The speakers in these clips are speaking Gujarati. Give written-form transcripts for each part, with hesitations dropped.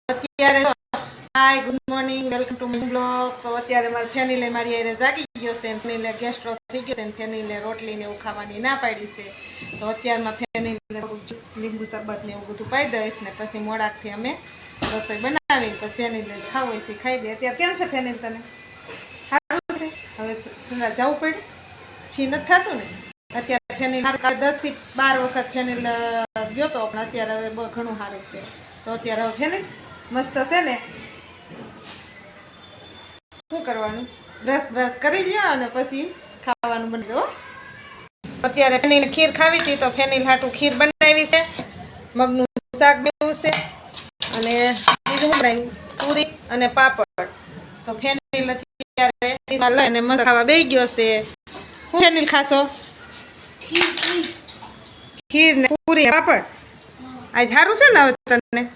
અત્યારે hi good morning welcome to my blog. તો અત્યારે મારી ફેમિલી મારી હારે જાગી ગયો છે અને ફેમિલી ગેસ્ટ્રો થઈ ગયો છે અને ફેમિલી રોટલી ને એવું ખાવાની ના પાડી છે. તો અત્યારમાં ફેમિલી લીંબુ શરબત ને એવું બધું પાઈ દઈશ ને પછી મોડાકથી અમે રસોઈ બનાવી પછી ફેમિલી ખાવું હોય છે ખાઈ દે. અત્યારે કેમ છે ફેમિલી તને? સારું છે. હવે સંડા જવું પડ્યું છી નથી થતું ને. અત્યારે ફેનિલ 10 થી 12 વખત ફેનિલ ગયો તો પણ અત્યારે હવે બહુ ઘણું સારું છે. તો અત્યારે હવે ફેનિલ મસ્ત છે ને. શું કરવાનું? બ્રશ કરી લ્યો અને પછી ખાવાનું બની દો. અત્યારે ફેનિલ ખીર ખાવી હતી તો ફેનિલ હાટું ખીર બનાવી છે, મગનું શાક બનાવ્યું છે અને બીજું બનાવ્યું પૂરી અને પાપડ. તો ફેનિલ અત્યારે લઈને મસ્ત ખાવા બેસી ગયો છે. હું ફેનિલ ખાશો? ખીર ને પૂરી પાપડ. આજ સારું છે ને. હવે તને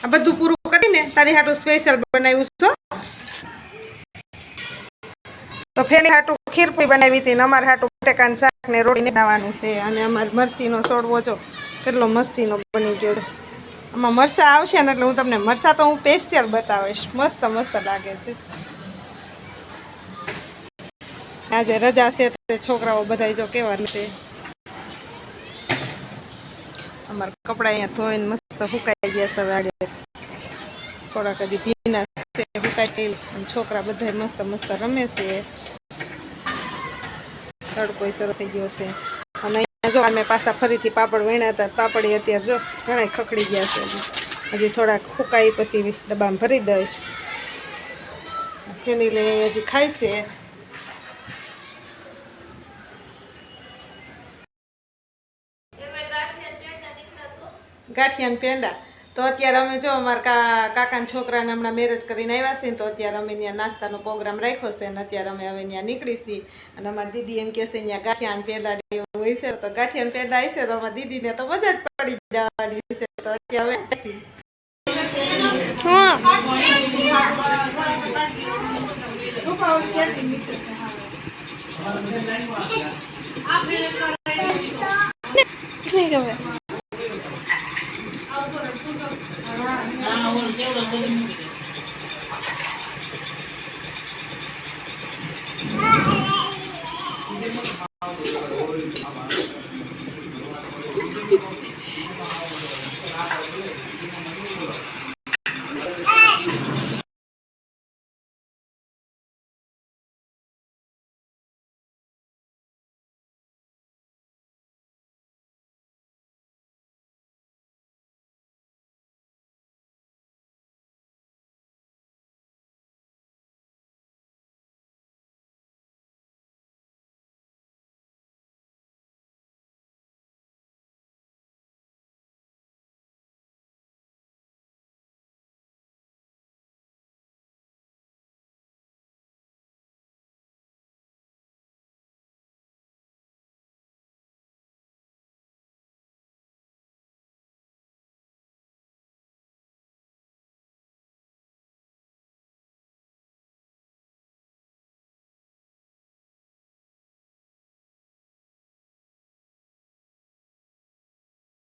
આ બધું પૂરું કરીને તારી હાટું સ્પેશિયલ બનાવ્યું છે. તો ફેની હાટું ખીર પૂરી બનાવી હતી ને અમારે હાટું બટેકાનું શાક ને રોટી બનાવવાનું છે. અને અમારે મરસીનો છોડવો જો કેટલો મસ્તીનો બની ગયો. આમાં મરચાં આવશે ને એટલે હું તમને મરચાં તો હું સ્પેશિયલ બતાવીશ. મસ્ત મસ્ત લાગે છે. આજે રજા છે તો છોકરાઓ બધા જો કેવા છે. અમારા કપડાં અહીંયા ધોઈને મસ્ત સુકાઈ ગયા છે. હવે આડે થોડાક હજી ભીના છે સુકાઈ અને છોકરા બધા મસ્ત મસ્ત રમે છે. તડકો સરસ થઈ ગયો છે. અને અહીંયા જો અમે પાછા ફરીથી પાપડ વણ્યા હતા. પાપડ અત્યારે જો ઘણા ખખડી ગયા છે. હજી થોડાક સુકાઈ પછી ડબ્બામાં ભરી દઈશ. ફેનિલે હજી ખાય છે. ગાંઠિયા પેંડા. તો અત્યારે અમે જો અમારા કાકાના છોકરાને હમણાં મેરેજ કરીને આવ્યા છે ને તો અત્યારે અમે ત્યાં નાસ્તાનો પ્રોગ્રામ રાખ્યો છે અને અત્યારે અમે હવે ત્યાં નીકળી છીએ. અને અમારી દીદી એમ કહે છે ત્યાં ગાંઠિયા પેંડા હોય છે તો ગાંઠિયા પેંડા હશે તો અમારી દીદીને તો મજા જ પડી જવાની છે. તો અત્યારે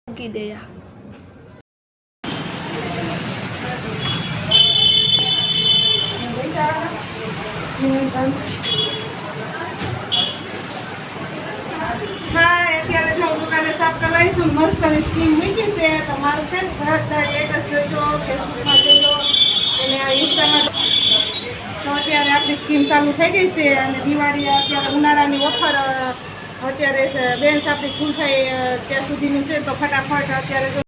મૂકી દે. અત્યારે જો દુકાને સાફ કરાવીશું. મસ્ત અને સ્કીમ મૂકી છે. તમારું છે ને બધા સ્ટેટસ જોજો, ફેસબુકમાં જોજો અને ઇન્સ્ટામાં. તો અત્યારે આપણી સ્કીમ ચાલુ થઈ ગઈ છે અને દિવાળી અત્યારે ઉનાળાની ઓફર અત્યારે બેન્સ આપણી ફૂલ થાય ત્યાં સુધીનું છે. તો ફટાફટ અત્યારે જો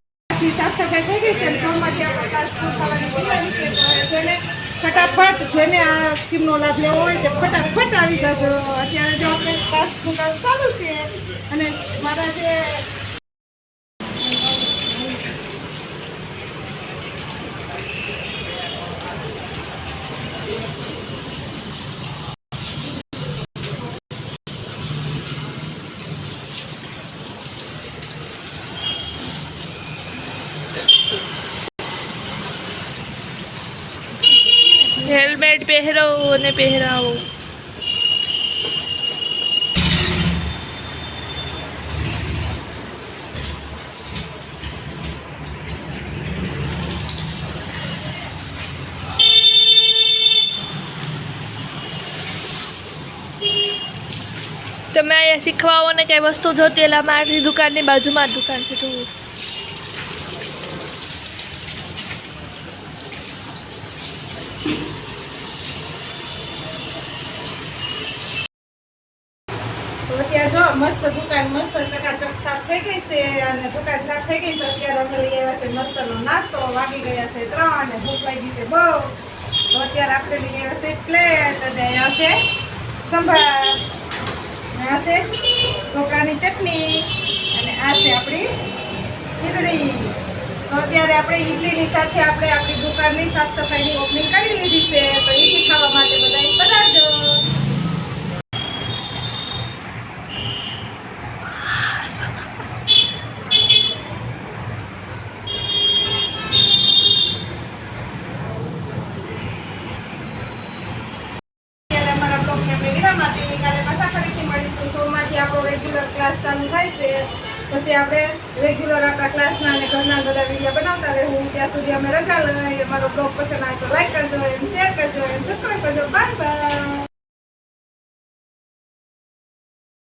સાફ સફાઈ થઈ ગઈ છે. સોમવારથી આપણે ક્લાસ ફૂલ થવાની તૈયારી છે. તો જેને ફટાફટ જેને આ સ્કીમનો લાભ લેવો હોય તે ફટાફટ આવી જજો. અત્યારે જો આપણે ક્લાસ ફૂલ ચાલુ છે અને મારા જે હેલ્મેટ પહેરો અને પહેરાવો. તમે અહીંયા શીખવા આવો ને કંઈ વસ્તુ જોતી એટલે મારી દુકાનની બાજુમાં જ દુકાન છે જોવું. તો અત્યારે જો મસ્ત દુકાન મસ્ત ચકાચક સાફ થઈ ગઈ છે અને દુકાન સાફ થઈ ગઈ તો અત્યારે અમે લઈ આવ્યા છે મસ્તનો નાસ્તો. વાગી ગયા છે 3 અને ભૂખ લાગી છે બહુ. તો અત્યારે આપણે લઈ આવ્યા છે પ્લેટ અને અહીંયા છે સંભાર, આ છે ઢોકળાની ચટણી અને આ છે આપણી ખીચડી. તો અત્યારે આપણે ઈડલીની સાથે આપણે આપણી દુકાનની સાફ સફાઈની ઓપનિંગ કરી લીધી છે. તો ઈડલી ખાવા માટે બધા પધારજો. અમારા બ્લોગને આપણે વિરામ આપી. કાલે પાછા ફરીથી મળીશું. સોમવારથી આપણો રેગ્યુલર ક્લાસ ચાલુ થાય છે. પછી આપણે રેગ્યુલર આપણા ક્લાસના અને ઘરના બધા વિડીયો બનાવતા રહેવું. ત્યાં સુધી અમે રજા લઈએ. અમારો બ્લોગ પસંદ આવે તો લાઈક કરજો, એમ શેર